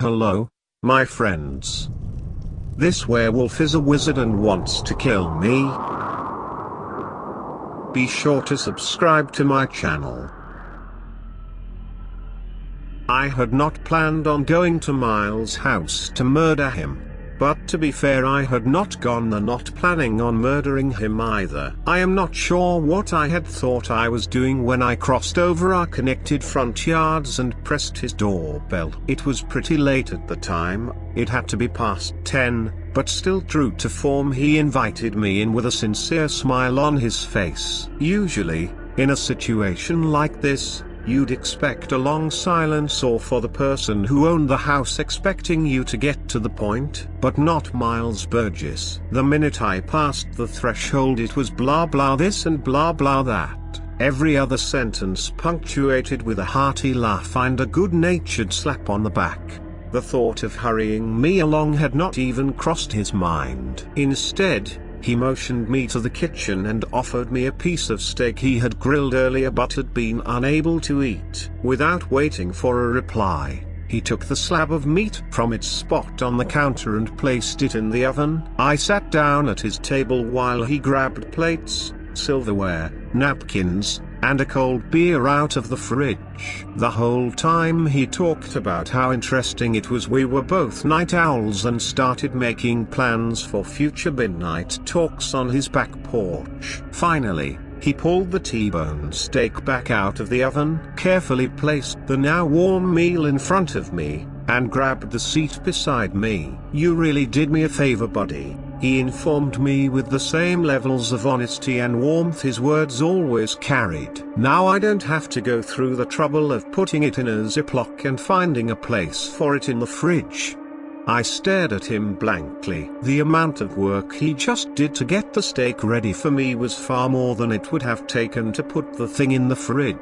Hello, my friends. This werewolf is a wizard and wants to kill me. Be sure to subscribe to my channel. I had not planned on going to Miles' house to murder him. But to be fair, I had not planning on murdering him either. I am not sure what I had thought I was doing when I crossed over our connected front yards and pressed his doorbell. It was pretty late at the time, it had to be past 10, but still true to form he invited me in with a sincere smile on his face. Usually, in a situation like this, you'd expect a long silence or for the person who owned the house expecting you to get to the point, but not Miles Burgess. The minute I passed the threshold it was blah blah this and blah blah that, every other sentence punctuated with a hearty laugh and a good-natured slap on the back. The thought of hurrying me along had not even crossed his mind. Instead, he motioned me to the kitchen and offered me a piece of steak he had grilled earlier but had been unable to eat. Without waiting for a reply, he took the slab of meat from its spot on the counter and placed it in the oven. I sat down at his table while he grabbed plates, silverware, napkins, and a cold beer out of the fridge. The whole time he talked about how interesting it was we were both night owls and started making plans for future midnight talks on his back porch. Finally, he pulled the T-bone steak back out of the oven, carefully placed the now warm meal in front of me, and grabbed the seat beside me. "You really did me a favor, buddy," he informed me with the same levels of honesty and warmth his words always carried. "Now I don't have to go through the trouble of putting it in a Ziploc and finding a place for it in the fridge." I stared at him blankly. The amount of work he just did to get the steak ready for me was far more than it would have taken to put the thing in the fridge.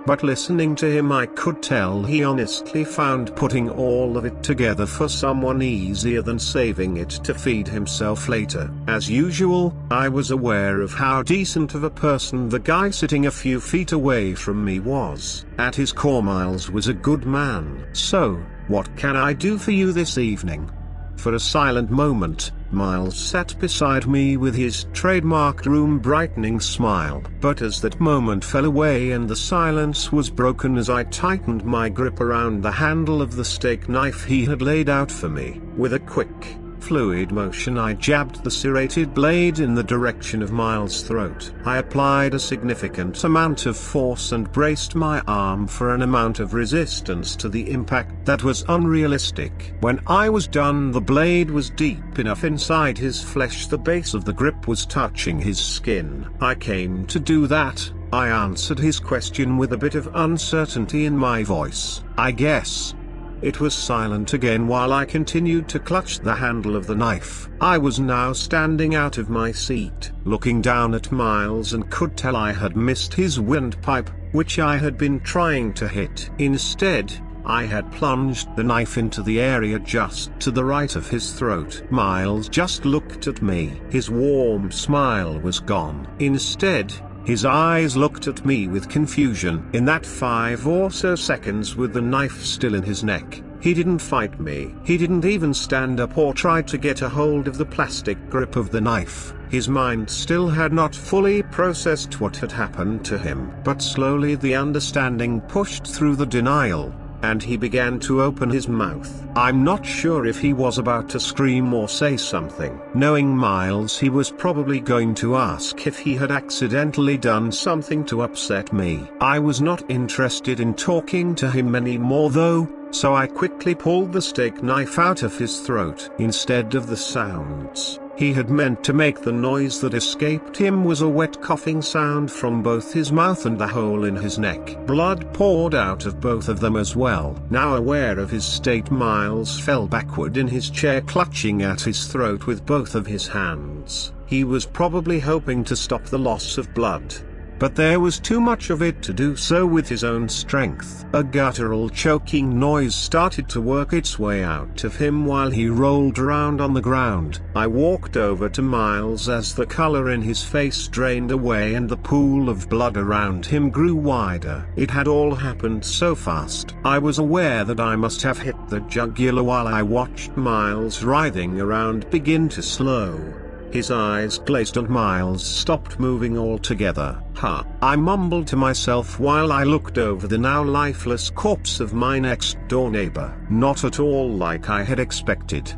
But listening to him I could tell he honestly found putting all of it together for someone easier than saving it to feed himself later. As usual, I was aware of how decent of a person the guy sitting a few feet away from me was. At his core, Miles was a good man. "So, what can I do for you this evening?" For a silent moment, Miles sat beside me with his trademark room-brightening smile. But as that moment fell away and the silence was broken as I tightened my grip around the handle of the steak knife he had laid out for me, with a quick, fluid motion I jabbed the serrated blade in the direction of Miles' throat. I applied a significant amount of force and braced my arm for an amount of resistance to the impact that was unrealistic. When I was done, the blade was deep enough inside his flesh the base of the grip was touching his skin. "I came to do that," I answered his question with a bit of uncertainty in my voice. "I guess." It was silent again while I continued to clutch the handle of the knife. I was now standing out of my seat, looking down at Miles, and could tell I had missed his windpipe, which I had been trying to hit. Instead, I had plunged the knife into the area just to the right of his throat. Miles just looked at me. His warm smile was gone. Instead, his eyes looked at me with confusion. In that 5 or so seconds with the knife still in his neck, he didn't fight me. He didn't even stand up or try to get a hold of the plastic grip of the knife. His mind still had not fully processed what had happened to him. But slowly the understanding pushed through the denial, and he began to open his mouth. I'm not sure if he was about to scream or say something. Knowing Miles, he was probably going to ask if he had accidentally done something to upset me. I was not interested in talking to him anymore though, so I quickly pulled the steak knife out of his throat. Instead of the sounds he had meant to make, the noise that escaped him was a wet coughing sound from both his mouth and the hole in his neck. Blood poured out of both of them as well. Now aware of his state, Miles fell backward in his chair, clutching at his throat with both of his hands. He was probably hoping to stop the loss of blood. but there was too much of it to do so with his own strength. A guttural choking noise started to work its way out of him while he rolled around on the ground. I walked over to Miles as the color in his face drained away and the pool of blood around him grew wider. It had all happened so fast. I was aware that I must have hit the jugular while I watched Miles writhing around begin to slow. His eyes glazed and Miles stopped moving altogether. I mumbled to myself while I looked over the now lifeless corpse of my next-door neighbor. Not at all like I had expected.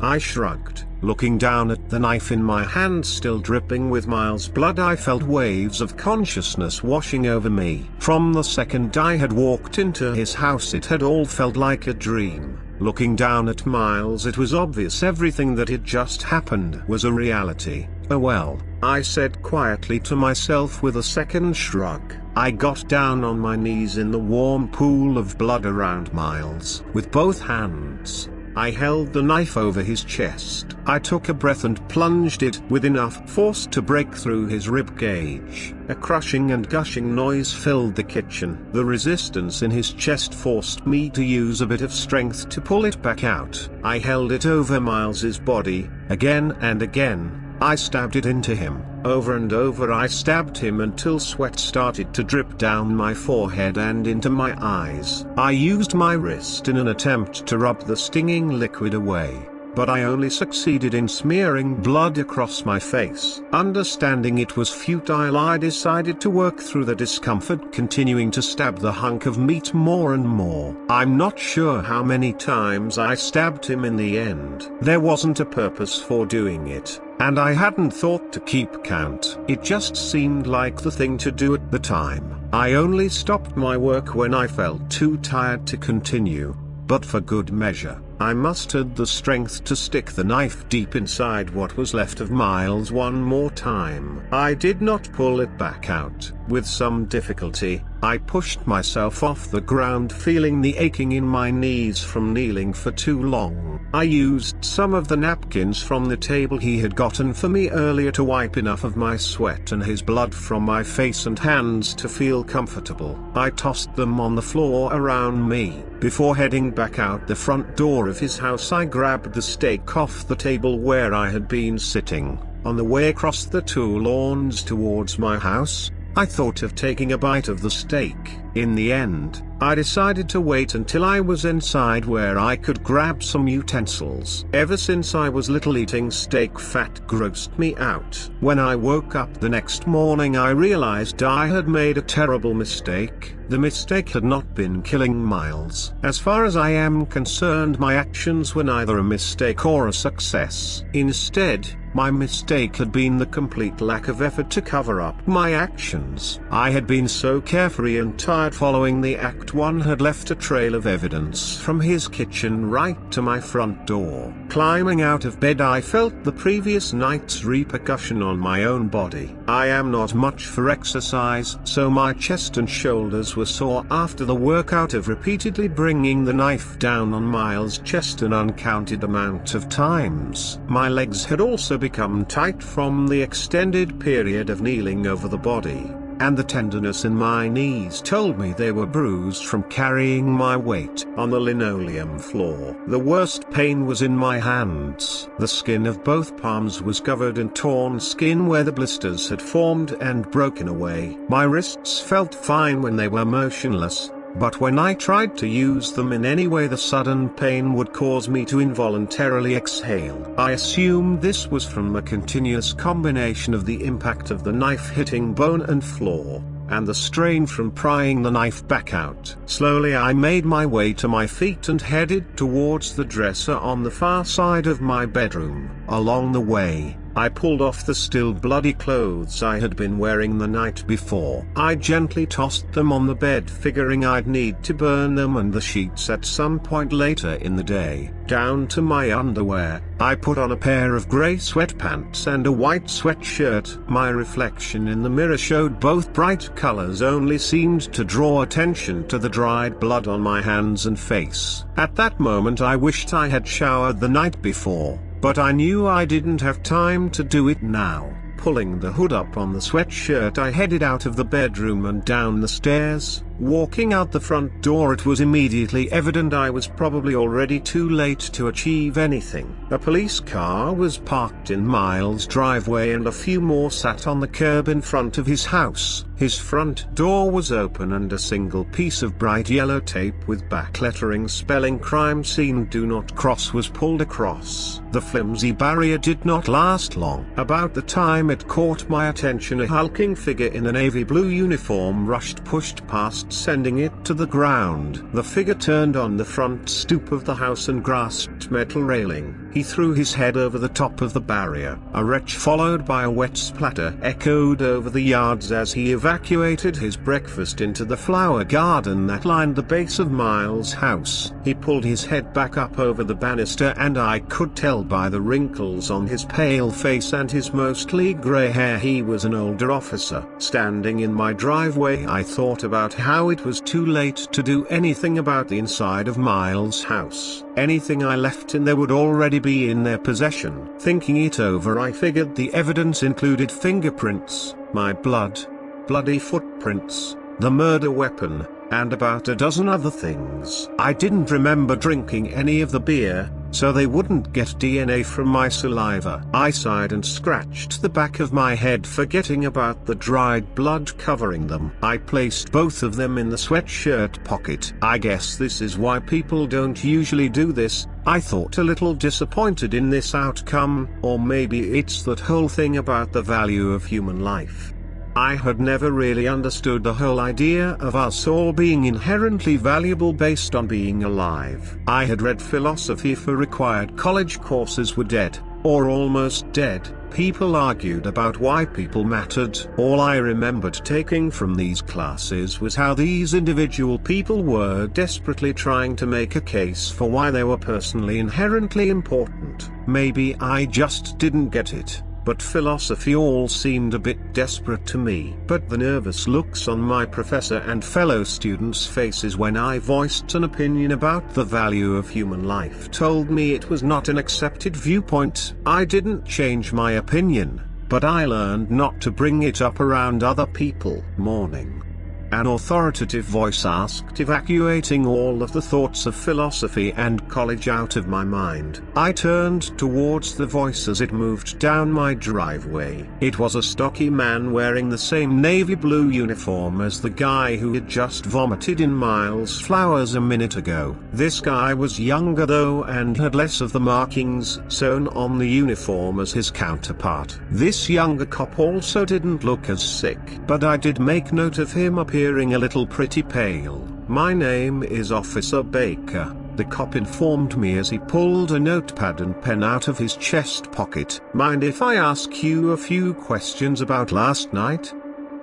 I shrugged. Looking down at the knife in my hand still dripping with Miles' blood, I felt waves of consciousness washing over me. From the second I had walked into his house it had all felt like a dream. Looking down at Miles, it was obvious everything that had just happened was a reality. Oh well, I said quietly to myself with a second shrug. I got down on my knees in the warm pool of blood around Miles. With both hands, I held the knife over his chest. I took a breath and plunged it with enough force to break through his rib cage. A crushing and gushing noise filled the kitchen. The resistance in his chest forced me to use a bit of strength to pull it back out. I held it over Miles's body. Again and again, I stabbed it into him. Over and over I stabbed him until sweat started to drip down my forehead and into my eyes. I used my wrist in an attempt to rub the stinging liquid away, but I only succeeded in smearing blood across my face. Understanding it was futile, I decided to work through the discomfort, continuing to stab the hunk of meat more and more. I'm not sure how many times I stabbed him in the end. There wasn't a purpose for doing it, and I hadn't thought to keep count. It just seemed like the thing to do at the time. I only stopped my work when I felt too tired to continue, but for good measure, I mustered the strength to stick the knife deep inside what was left of Miles one more time. I did not pull it back out. With some difficulty, I pushed myself off the ground, feeling the aching in my knees from kneeling for too long. I used some of the napkins from the table he had gotten for me earlier to wipe enough of my sweat and his blood from my face and hands to feel comfortable. I tossed them on the floor around me. Before heading back out the front door of his house, I grabbed the steak off the table where I had been sitting. On the way across the 2 lawns towards my house, I thought of taking a bite of the steak. In the end, I decided to wait until I was inside where I could grab some utensils. Ever since I was little, eating steak fat grossed me out. When I woke up the next morning, I realized I had made a terrible mistake. The mistake had not been killing Miles. As far as I am concerned, my actions were neither a mistake or a success. Instead, my mistake had been the complete lack of effort to cover up my actions. I had been so carefree and tired following the act, one had left a trail of evidence from his kitchen right to my front door. Climbing out of bed, I felt the previous night's repercussion on my own body. I am not much for exercise, so my chest and shoulders were sore after the workout of repeatedly bringing the knife down on Miles' chest an uncounted amount of times. My legs had also become tight from the extended period of kneeling over the body, and the tenderness in my knees told me they were bruised from carrying my weight on the linoleum floor. The worst pain was in my hands. The skin of both palms was covered in torn skin where the blisters had formed and broken away. My wrists felt fine when they were motionless, but when I tried to use them in any way, the sudden pain would cause me to involuntarily exhale. I assumed this was from a continuous combination of the impact of the knife hitting bone and floor, and the strain from prying the knife back out. Slowly I made my way to my feet and headed towards the dresser on the far side of my bedroom. Along the way, I pulled off the still bloody clothes I had been wearing the night before. I gently tossed them on the bed, figuring I'd need to burn them and the sheets at some point later in the day. Down to my underwear, I put on a pair of grey sweatpants and a white sweatshirt. My reflection in the mirror showed both bright colors only seemed to draw attention to the dried blood on my hands and face. At that moment I wished I had showered the night before, but I knew I didn't have time to do it now. Pulling the hood up on the sweatshirt, I headed out of the bedroom and down the stairs. Walking out the front door, it was immediately evident I was probably already too late to achieve anything. A police car was parked in Miles' driveway and a few more sat on the curb in front of his house. His front door was open and a single piece of bright yellow tape with back lettering spelling "Crime Scene Do Not Cross" was pulled across. The flimsy barrier did not last long. About the time it caught my attention, a hulking figure in a navy blue uniform pushed past, sending it to the ground. The figure turned on the front stoop of the house and grasped metal railing. He threw his head over the top of the barrier. A retch followed by a wet splatter echoed over the yards as he evacuated his breakfast into the flower garden that lined the base of Miles' house. He pulled his head back up over the banister, and I could tell by the wrinkles on his pale face and his mostly grey hair he was an older officer. Standing in my driveway, I thought about how it was too late to do anything about the inside of Miles' house. Anything I left in there would already be in their possession. Thinking it over, I figured the evidence included fingerprints, my bloody footprints, the murder weapon, and about a dozen other things. I didn't remember drinking any of the beer, so they wouldn't get DNA from my saliva. I sighed and scratched the back of my head, forgetting about the dried blood covering them. I placed both of them in the sweatshirt pocket. I guess this is why people don't usually do this, I thought, a little disappointed in this outcome, or maybe it's that whole thing about the value of human life. I had never really understood the whole idea of us all being inherently valuable based on being alive. I had read philosophy for required college courses were dead, or almost dead. People argued about why people mattered. All I remembered taking from these classes was how these individual people were desperately trying to make a case for why they were personally inherently important. Maybe I just didn't get it, but philosophy all seemed a bit desperate to me. But the nervous looks on my professor and fellow students' faces when I voiced an opinion about the value of human life told me it was not an accepted viewpoint. I didn't change my opinion, but I learned not to bring it up around other people. Morning. An authoritative voice asked, evacuating all of the thoughts of philosophy and college out of my mind. I turned towards the voice as it moved down my driveway. It was a stocky man wearing the same navy blue uniform as the guy who had just vomited in Miles' flowers a minute ago. This guy was younger though and had less of the markings sewn on the uniform as his counterpart. This younger cop also didn't look as sick, but I did make note of him appearing a little pretty pale. "My name is Officer Baker," the cop informed me as he pulled a notepad and pen out of his chest pocket. "Mind if I ask you a few questions about last night?"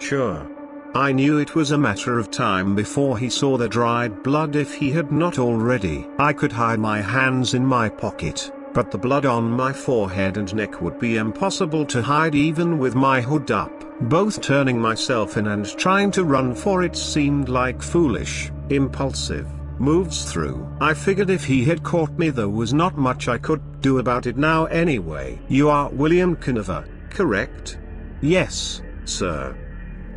"Sure." I knew it was a matter of time before he saw the dried blood if he had not already. I could hide my hands in my pocket, but the blood on my forehead and neck would be impossible to hide even with my hood up. Both turning myself in and trying to run for it seemed like foolish, impulsive moves through. I figured if he had caught me there was not much I could do about it now anyway. "You are William Conover, correct?" "Yes, sir."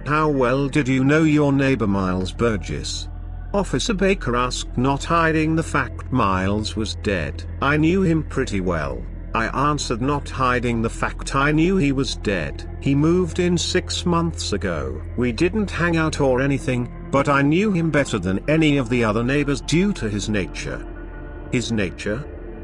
"How well did you know your neighbor Miles Burgess?" Officer Baker asked, not hiding the fact Miles was dead. "I knew him pretty well," I answered, not hiding the fact I knew he was dead. "He moved in 6 months ago. We didn't hang out or anything, but I knew him better than any of the other neighbors due to his nature." "His nature?"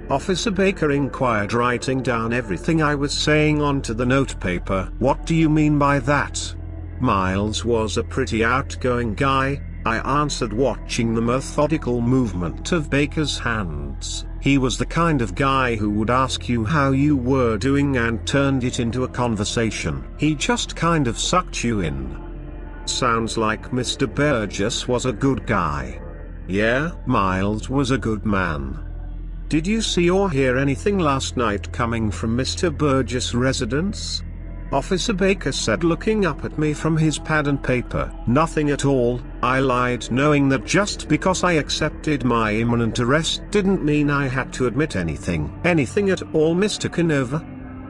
Officer Baker inquired, writing down everything I was saying onto the notepaper. "What do you mean by that?" "Miles was a pretty outgoing guy," I answered, watching the methodical movement of Baker's hands. "He was the kind of guy who would ask you how you were doing and turned it into a conversation. He just kind of sucked you in." "Sounds like Mr. Burgess was a good guy." "Yeah, Miles was a good man." "Did you see or hear anything last night coming from Mr. Burgess' residence?" Officer Baker said, looking up at me from his pad and paper. "Nothing at all," I lied, knowing that just because I accepted my imminent arrest didn't mean I had to admit anything. "Anything at all, Mr. Conover?"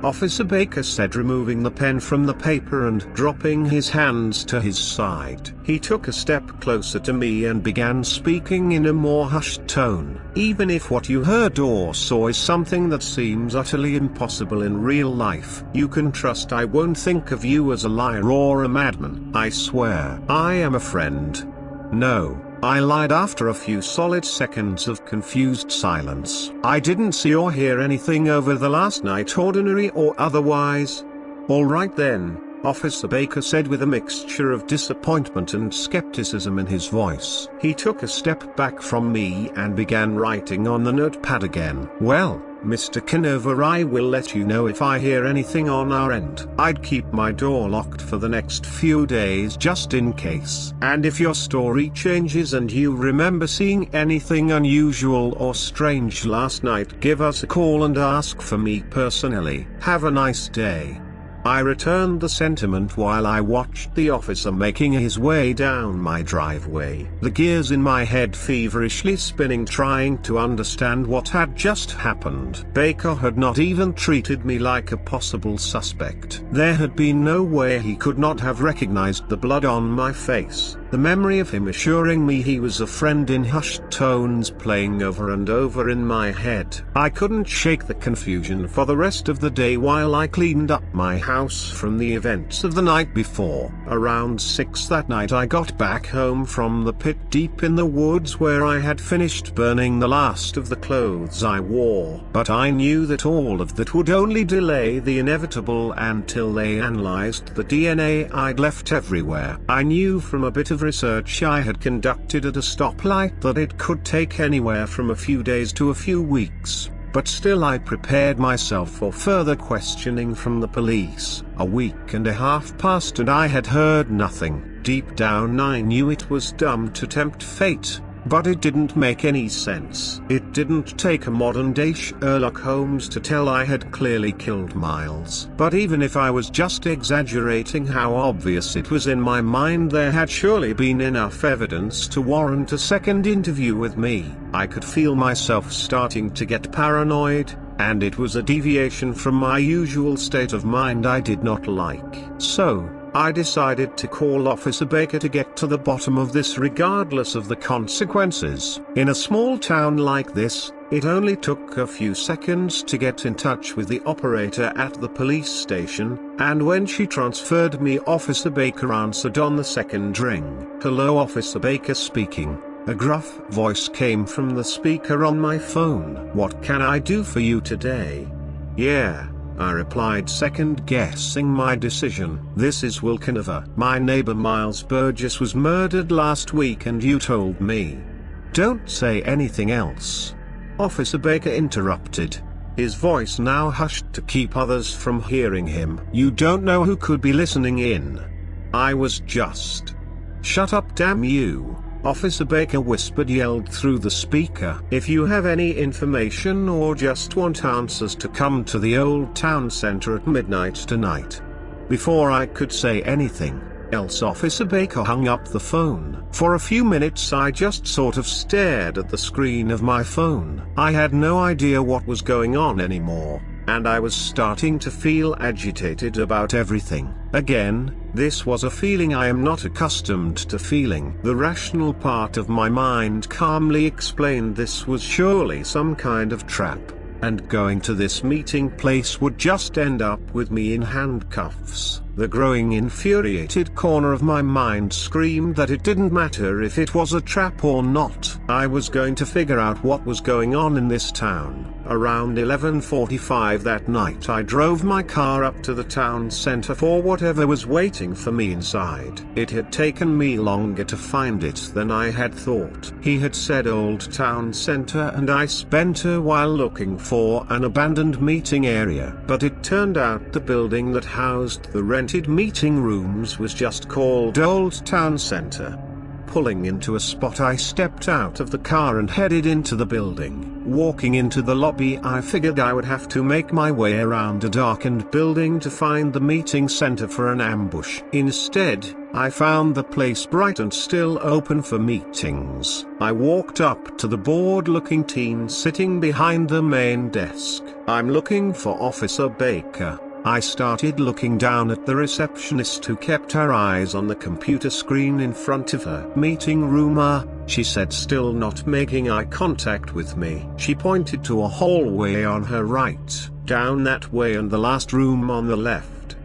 Officer Baker said, removing the pen from the paper and dropping his hands to his side. He took a step closer to me and began speaking in a more hushed tone. Even if what you heard or saw is something that seems utterly impossible in real life, you can trust I won't think of you as a liar or a madman. I swear. I am a friend. No. I lied after a few solid seconds of confused silence. I didn't see or hear anything over the last night, ordinary or otherwise. All right then, Officer Baker said with a mixture of disappointment and skepticism in his voice. He took a step back from me and began writing on the notepad again. Well, Mr. Canova, I will let you know if I hear anything on our end. I'd keep my door locked for the next few days just in case. And if your story changes and you remember seeing anything unusual or strange last night, give us a call and ask for me personally. Have a nice day. I returned the sentiment while I watched the officer making his way down my driveway, the gears in my head feverishly spinning, trying to understand what had just happened. Baker had not even treated me like a possible suspect. There had been no way he could not have recognized the blood on my face. The memory of him assuring me he was a friend in hushed tones playing over and over in my head. I couldn't shake the confusion for the rest of the day while I cleaned up my house from the events of the night before. Around 6 that night I got back home from the pit deep in the woods where I had finished burning the last of the clothes I wore. But I knew that all of that would only delay the inevitable until they analyzed the DNA I'd left everywhere. I knew from a bit of research I had conducted at a stoplight that it could take anywhere from a few days to a few weeks. But still I prepared myself for further questioning from the police. A week and a half passed and I had heard nothing. Deep down I knew it was dumb to tempt fate, but it didn't make any sense. It didn't take a modern-day Sherlock Holmes to tell I had clearly killed Miles. But even if I was just exaggerating how obvious it was in my mind, there had surely been enough evidence to warrant a second interview with me. I could feel myself starting to get paranoid, and it was a deviation from my usual state of mind I did not like. So, I decided to call Officer Baker to get to the bottom of this regardless of the consequences. In a small town like this, it only took a few seconds to get in touch with the operator at the police station, and when she transferred me, Officer Baker answered on the second ring. Hello, Officer Baker speaking. A gruff voice came from the speaker on my phone. What can I do for you today? Yeah, I replied, second-guessing my decision. This is Will Canova. My neighbor Miles Burgess was murdered last week and you told me. Don't say anything else. Officer Baker interrupted, his voice now hushed to keep others from hearing him. You don't know who could be listening in. I was just... Shut up, damn you. Officer Baker whispered, yelled through the speaker. If you have any information or just want answers, to come to the old town center at midnight tonight. Before I could say anything else, Officer Baker hung up the phone. For a few minutes I just sort of stared at the screen of my phone. I had no idea what was going on anymore, and I was starting to feel agitated about everything. Again, this was a feeling I am not accustomed to feeling. The rational part of my mind calmly explained this was surely some kind of trap, and going to this meeting place would just end up with me in handcuffs. The growing infuriated corner of my mind screamed that it didn't matter if it was a trap or not. I was going to figure out what was going on in this town. Around 11:45 that night I drove my car up to the town center for whatever was waiting for me inside. It had taken me longer to find it than I had thought. He had said Old Town Center and I spent a while looking for an abandoned meeting area, but it turned out the building that housed the rented meeting rooms was just called Old Town Center. pulling into a spot, I stepped out of the car and headed into the building. Walking into the lobby, I figured I would have to make my way around a darkened building to find the meeting center for an ambush. Instead, I found the place bright and still open for meetings. I walked up to the bored-looking teen sitting behind the main desk. "I'm looking for Officer Baker." I started looking down at the receptionist, who kept her eyes on the computer screen in front of her. "Meeting room, she said, still not making eye contact with me. She pointed to a hallway on her right, "Down that way and the last room on the left."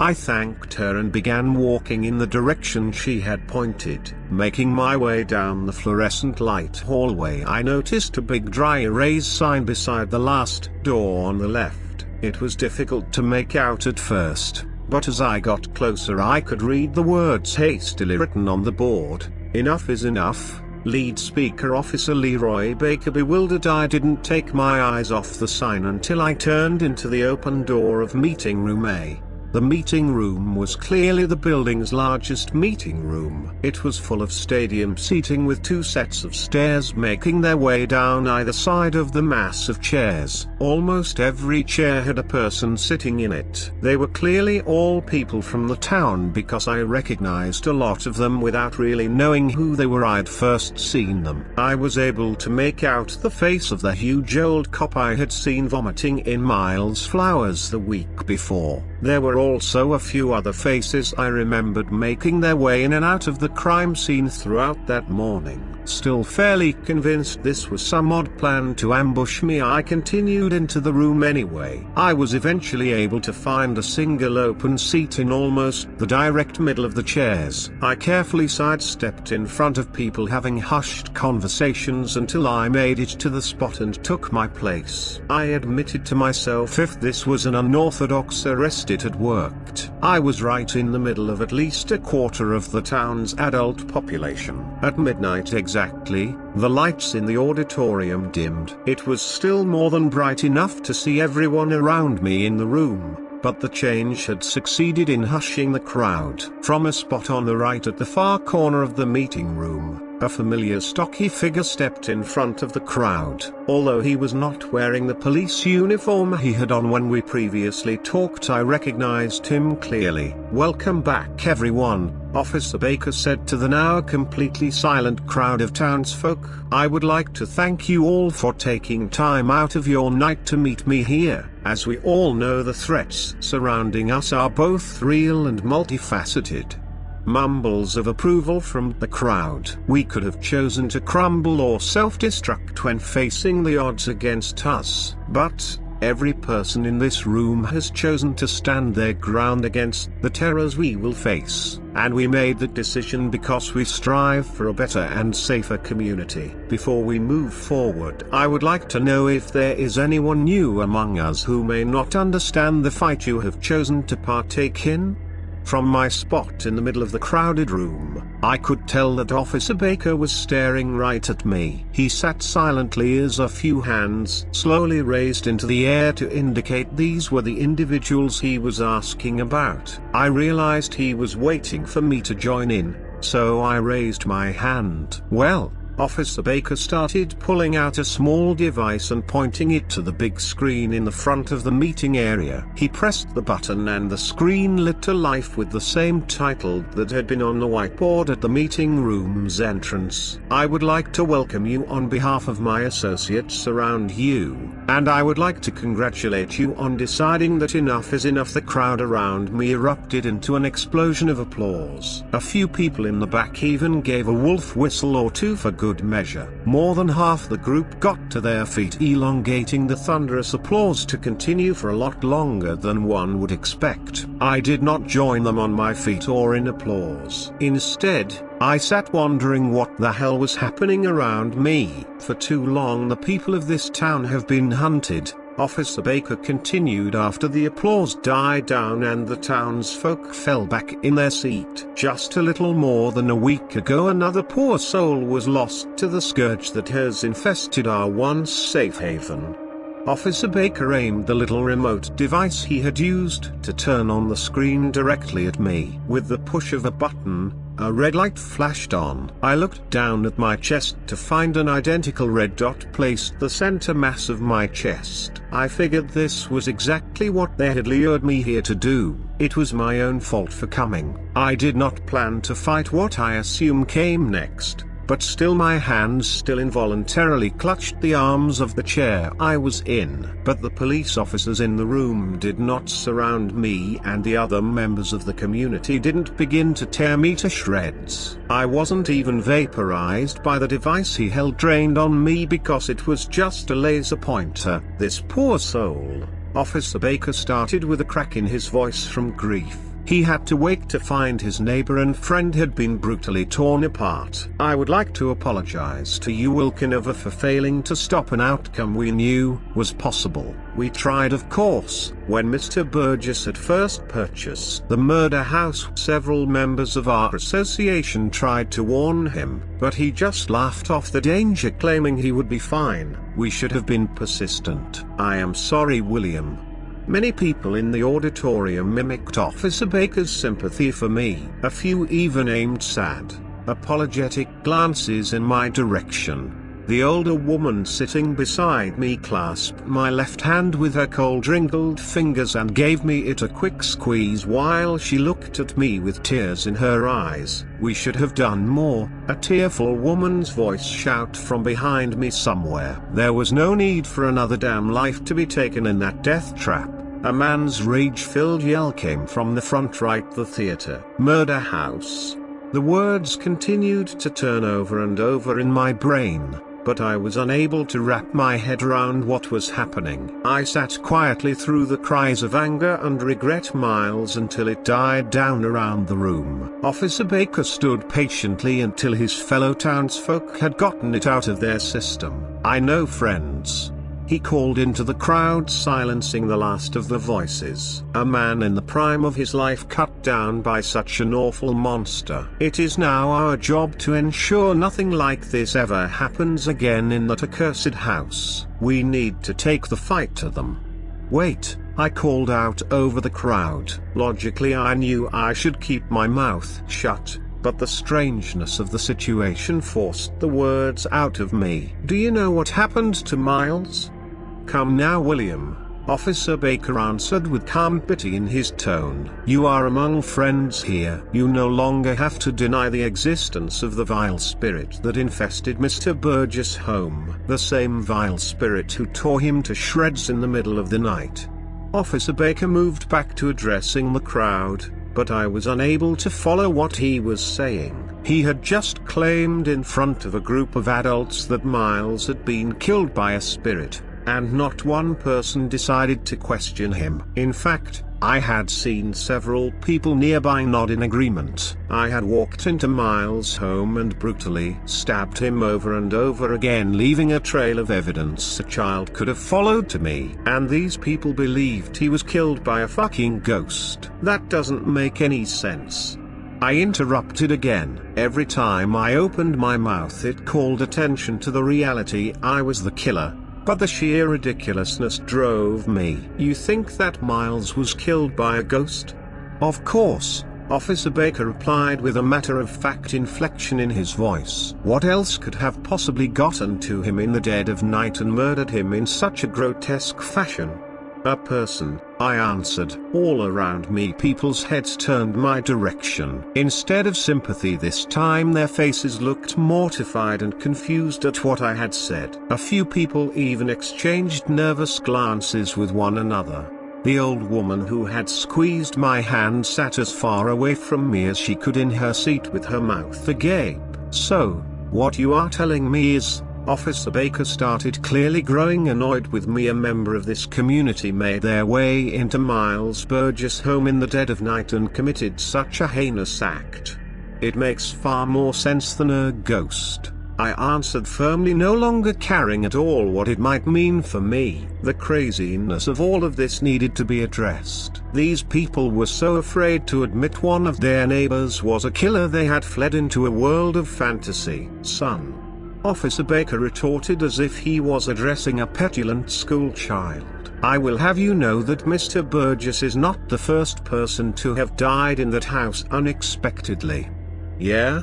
I thanked her and began walking in the direction she had pointed. Making my way down the fluorescent light hallway, I noticed a big dry erase sign beside the last door on the left. It was difficult to make out at first, but as I got closer I could read the words hastily written on the board. "Enough is enough, lead speaker Officer Leroy Baker." Bewildered, I didn't take my eyes off the sign until I turned into the open door of meeting room A. The meeting room was clearly the building's largest meeting room. It was full of stadium seating with 2 sets of stairs making their way down either side of the mass of chairs. Almost every chair had a person sitting in it. They were clearly all people from the town because I recognized a lot of them without really knowing who they were. I'd first seen them. I was able to make out the face of the huge old cop I had seen vomiting in Miles Flowers the week before. There were also a few other faces I remembered making their way in and out of the crime scene throughout that morning. Still fairly convinced this was some odd plan to ambush me, I continued into the room anyway. I was eventually able to find a single open seat in almost the direct middle of the chairs. I carefully sidestepped in front of people having hushed conversations until I made it to the spot and took my place. I admitted to myself, if this was an unorthodox arrest, it had worked. I was right in the middle of at least a quarter of the town's adult population. At midnight exactly, the lights in the auditorium dimmed. It was still more than bright enough to see everyone around me in the room, but the change had succeeded in hushing the crowd. From a spot on the right at the far corner of the meeting room, a familiar stocky figure stepped in front of the crowd. Although he was not wearing the police uniform he had on when we previously talked, I recognized him clearly. "Welcome back, everyone," Officer Baker said to the now completely silent crowd of townsfolk. "I would like to thank you all for taking time out of your night to meet me here. As we all know, the threats surrounding us are both real and multifaceted." Mumbles of approval from the crowd. We could have chosen to crumble or self-destruct when facing the odds against us, but every person in this room has chosen to stand their ground against the terrors we will face, and we made that decision because we strive for a better and safer community. Before we move forward, I would like to know if there is anyone new among us who may not understand the fight you have chosen to partake in. From my spot in the middle of the crowded room, I could tell that Officer Baker was staring right at me. He sat silently as a few hands slowly raised into the air to indicate these were the individuals he was asking about. I realized he was waiting for me to join in, so I raised my hand. "Well," Officer Baker started pulling out a small device and pointing it to the big screen in the front of the meeting area. He pressed the button and the screen lit to life with the same title that had been on the whiteboard at the meeting room's entrance. "I would like to welcome you on behalf of my associates around you, and I would like to congratulate you on deciding that enough is enough." The crowd around me erupted into an explosion of applause. A few people in the back even gave a wolf whistle or two for good measure. More than half the group got to their feet, elongating the thunderous applause to continue for a lot longer than one would expect. I did not join them on my feet or in applause. Instead, I sat wondering what the hell was happening around me. "For too long the people of this town have been hunted," Officer Baker continued after the applause died down and the townsfolk fell back in their seat. "Just a little more than a week ago another poor soul was lost to the scourge that has infested our once safe haven." Officer Baker aimed the little remote device he had used to turn on the screen directly at me. With the push of a button, A red light flashed on. I looked down at my chest to find an identical red dot placed the center mass of my chest. I figured this was exactly what they had lured me here to do. It was my own fault for coming. I did not plan to fight what I assume came next. But still my hands still involuntarily clutched the arms of the chair I was in. But the police officers in the room did not surround me, and the other members of the community didn't begin to tear me to shreds. I wasn't even vaporized by the device he held trained on me because it was just a laser pointer. This poor soul. Officer Baker started with a crack in his voice from grief. He had to wake to find his neighbor and friend had been brutally torn apart. I would like to apologize to you Wilkinova for failing to stop an outcome we knew was possible. We tried, of course. When Mr. Burgess had first purchased the murder house, several members of our association tried to warn him, but he just laughed off the danger, claiming he would be fine. We should have been persistent. I am sorry, William. Many people in the auditorium mimicked Officer Baker's sympathy for me. A few even aimed sad, apologetic glances in my direction. The older woman sitting beside me clasped my left hand with her cold wrinkled fingers and gave me it a quick squeeze while she looked at me with tears in her eyes. We should have done more, a tearful woman's voice shouted from behind me somewhere. There was no need for another damn life to be taken in that death trap. A man's rage-filled yell came from the front right the theater. Murder house. The words continued to turn over and over in my brain, but I was unable to wrap my head around what was happening. I sat quietly through the cries of anger and regret Miles until it died down around the room. Officer Baker stood patiently until his fellow townsfolk had gotten it out of their system. I know, friends. He called into the crowd, silencing the last of the voices. A man in the prime of his life cut down by such an awful monster. It is now our job to ensure nothing like this ever happens again in that accursed house. We need to take the fight to them. Wait, I called out over the crowd. Logically I knew I should keep my mouth shut, but the strangeness of the situation forced the words out of me. Do you know what happened to Miles? Come now, William, Officer Baker answered with calm pity in his tone. You are among friends here. You no longer have to deny the existence of the vile spirit that infested Mr. Burgess' home. The same vile spirit who tore him to shreds in the middle of the night. Officer Baker moved back to addressing the crowd, but I was unable to follow what he was saying. He had just claimed in front of a group of adults that Miles had been killed by a spirit, and not one person decided to question him. In fact, I had seen several people nearby nod in agreement. I had walked into Miles' home and brutally stabbed him over and over again, leaving a trail of evidence a child could have followed to me. And these people believed he was killed by a fucking ghost. That doesn't make any sense. I interrupted again. Every time I opened my mouth it called attention to the reality I was the killer. But the sheer ridiculousness drove me. You think that Miles was killed by a ghost? Of course, Officer Baker replied with a matter-of-fact inflection in his voice. What else could have possibly gotten to him in the dead of night and murdered him in such a grotesque fashion? A person, I answered. All around me people's heads turned my direction. Instead of sympathy this time their faces looked mortified and confused at what I had said. A few people even exchanged nervous glances with one another. The old woman who had squeezed my hand sat as far away from me as she could in her seat with her mouth agape. So, what you are telling me is, Officer Baker started, clearly growing annoyed with me, a member of this community made their way into Miles Burgess' home in the dead of night and committed such a heinous act. It makes far more sense than a ghost, I answered firmly, no longer caring at all what it might mean for me. The craziness of all of this needed to be addressed. These people were so afraid to admit one of their neighbors was a killer they had fled into a world of fantasy. Son, Officer Baker retorted as if he was addressing a petulant school child. I will have you know that Mr. Burgess is not the first person to have died in that house unexpectedly. Yeah?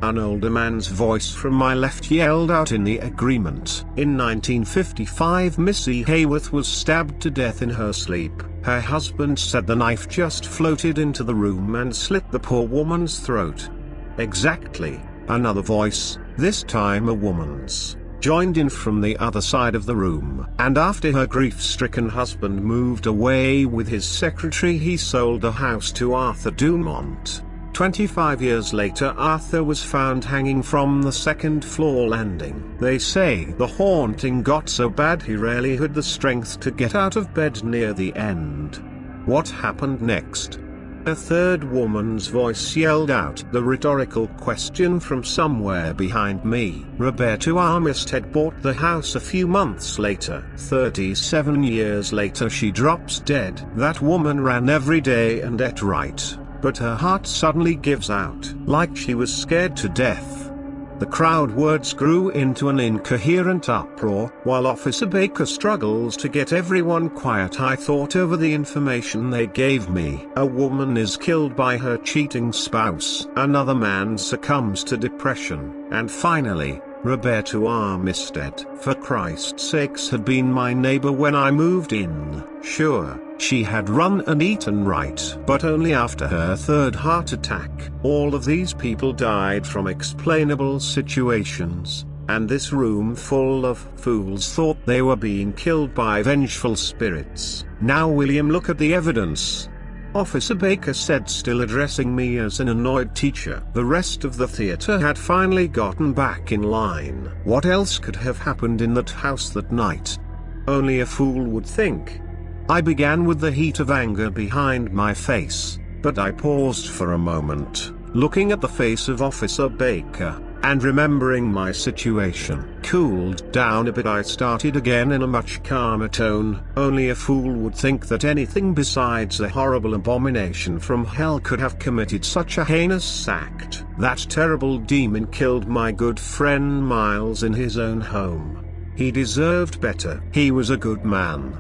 An older man's voice from my left yelled out in the agreement. In 1955, Missy Hayworth was stabbed to death in her sleep. Her husband said the knife just floated into the room and slit the poor woman's throat. Exactly. Another voice, this time a woman's, joined in from the other side of the room. And after her grief-stricken husband moved away with his secretary, he sold the house to Arthur Dumont. 25 years later, Arthur was found hanging from the second-floor landing. They say the haunting got so bad he rarely had the strength to get out of bed near the end. What happened next? A third woman's voice yelled out the rhetorical question from somewhere behind me. Roberta Armistead bought the house a few months later. 37 years later, she drops dead. That woman ran every day and ate right, but her heart suddenly gives out, like she was scared to death. The crowd words grew into an incoherent uproar, while Officer Baker struggles to get everyone quiet. I thought over the information they gave me. A woman is killed by her cheating spouse. Another man succumbs to depression. And finally, Roberta Armistead, for Christ's sakes, had been my neighbor when I moved in. Sure, she had run and eaten right, but only after her third heart attack. All of these people died from explainable situations, and this room full of fools thought they were being killed by vengeful spirits. Now William, look at the evidence. Officer Baker said, still addressing me as an annoyed teacher. The rest of the theater had finally gotten back in line. What else could have happened in that house that night? Only a fool would think. I began with the heat of anger behind my face, but I paused for a moment, looking at the face of Officer Baker, and remembering my situation. Cooled down a bit, I started again in a much calmer tone. Only a fool would think that anything besides a horrible abomination from hell could have committed such a heinous act. That terrible demon killed my good friend Miles in his own home. He deserved better. He was a good man.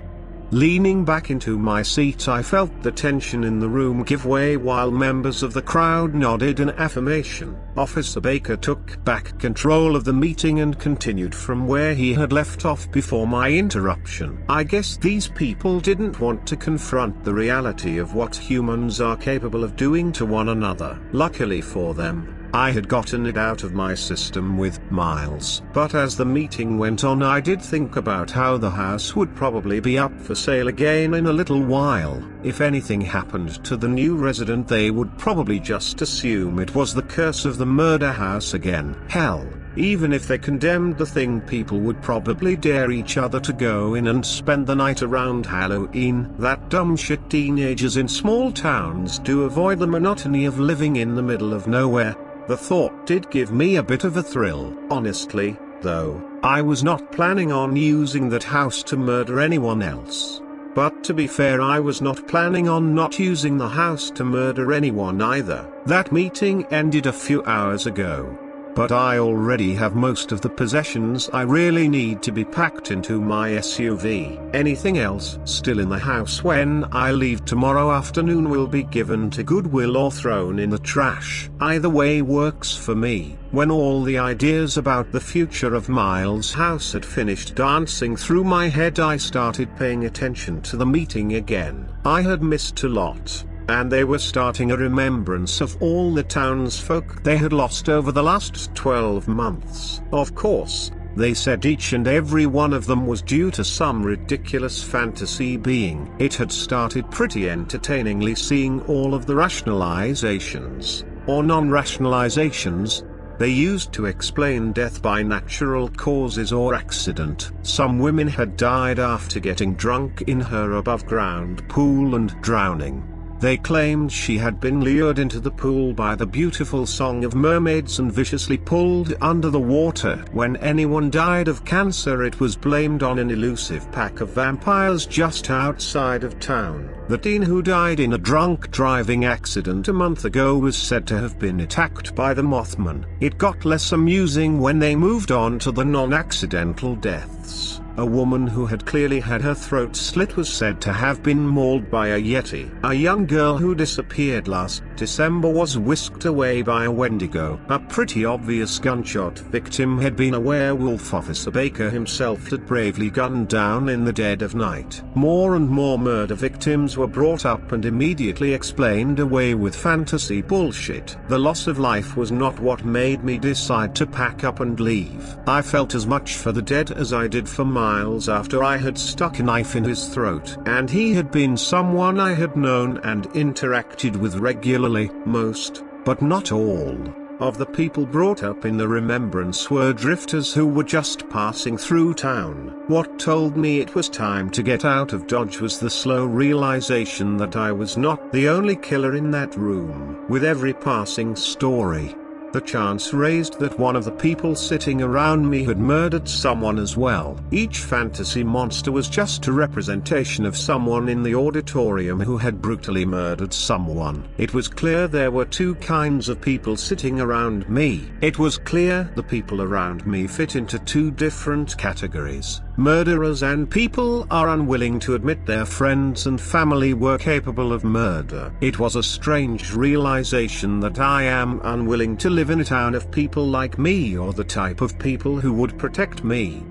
Leaning back into my seat, I felt the tension in the room give way while members of the crowd nodded in affirmation. Officer Baker took back control of the meeting and continued from where he had left off before my interruption. I guess these people didn't want to confront the reality of what humans are capable of doing to one another. Luckily for them, I had gotten it out of my system with Miles. But as the meeting went on, I did think about how the house would probably be up for sale again in a little while. If anything happened to the new resident, they would probably just assume it was the curse of the murder house again. Hell, even if they condemned the thing, people would probably dare each other to go in and spend the night around Halloween. That dumb shit teenagers in small towns do avoid the monotony of living in the middle of nowhere. The thought did give me a bit of a thrill. Honestly, though, I was not planning on using that house to murder anyone else. But to be fair, I was not planning on not using the house to murder anyone either. That meeting ended a few hours ago, but I already have most of the possessions I really need to be packed into my SUV. Anything else still in the house when I leave tomorrow afternoon will be given to Goodwill or thrown in the trash. Either way works for me. When all the ideas about the future of Miles' house had finished dancing through my head, I started paying attention to the meeting again. I had missed a lot, and they were starting a remembrance of all the townsfolk they had lost over the last 12 months. Of course, they said each and every one of them was due to some ridiculous fantasy being. It had started pretty entertainingly seeing all of the rationalizations, or non-rationalizations, they used to explain death by natural causes or accident. Some women had died after getting drunk in her above-ground pool and drowning. They claimed she had been lured into the pool by the beautiful song of mermaids and viciously pulled under the water. When anyone died of cancer, it was blamed on an elusive pack of vampires just outside of town. The teen who died in a drunk driving accident a month ago was said to have been attacked by the Mothman. It got less amusing when they moved on to the non-accidental deaths. A woman who had clearly had her throat slit was said to have been mauled by a yeti. A young girl who disappeared last December was whisked away by a Wendigo. A pretty obvious gunshot victim had been a werewolf. Officer Baker himself had bravely gunned down in the dead of night. More and more murder victims were brought up and immediately explained away with fantasy bullshit. The loss of life was not what made me decide to pack up and leave. I felt as much for the dead as I did for Miles after I had stuck a knife in his throat. And he had been someone I had known and interacted with regularly. Most, but not all, of the people brought up in the remembrance were drifters who were just passing through town. What told me it was time to get out of Dodge was the slow realization that I was not the only killer in that room. With every passing story, the chance raised that one of the people sitting around me had murdered someone as well. Each fantasy monster was just a representation of someone in the auditorium who had brutally murdered someone. It was clear there were two kinds of people sitting around me. It was clear the people around me fit into two different categories. Murderers and people are unwilling to admit their friends and family were capable of murder. It was a strange realization that I am unwilling to live in a town of people like me or the type of people who would protect me.